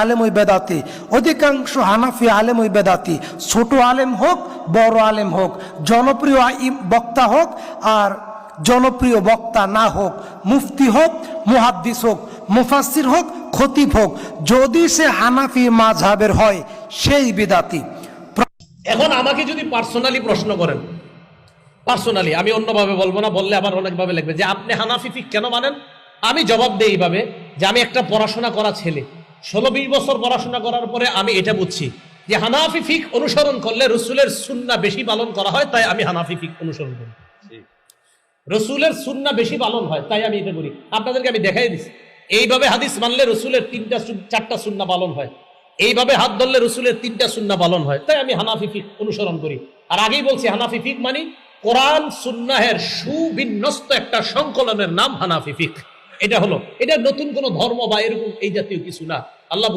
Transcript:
আলেম ওই বেদাতি, অধিকাংশ হানাফি আলেম ওই বেদাতি। ছোট আলেম হোক বড় আলেম হোক, জনপ্রিয় বক্তা হোক আর জনপ্রিয় বক্তা না হোক, মুফতি হোক, মুহাদ্দিস হোক, মুফাসসির হোক, খতিব হোক, যদি সে হানাফি মাযহাবের হয় সেই বিদাতি। এখন আমাকে যদি পার্সোনালি প্রশ্ন করেন, পার্সোনালি, আমি অন্যভাবে বলবো না, বললে আবার অনেকভাবে লিখবে যে আপনি হানাফি ফিক কেন মানেন। আমি জবাব দেই এইভাবে যে আমি একটা পড়াশোনা করা ছেলে, 16-20 বছর পড়াশোনা করার পরে আমি এটা বুঝছি যে হানাফি ফিক অনুসরণ করলে রসুলের সুন্নাহ বেশি পালন করা হয়, তাই আমি হানাফি ফিক অনুসরণ করি। রসুলের সুন্নাহ বেশি পালন হয় তাই আমি এটা করি। আপনাদেরকে আমি দেখাই দিচ্ছি, এইভাবে হাদিস মানলে রসুলের 3-4টা সুন্নাহ পালন হয়, এইভাবে হাত ধরলে রসুলের 3টা সুন্নাহ পালন হয়, তাই আমি হানাফি ফিক অনুসরণ করি। আর আগেই বলছি হানাফি ফিক মানে কোরআন সুন্নাহের সুবিন্যস্ত একটা সংকলনের নাম হানাফি ফিক। এটা হলো, এটা নতুন কোন ধর্ম বা এরকম এই জাতীয় কিছু না। আল্লাহ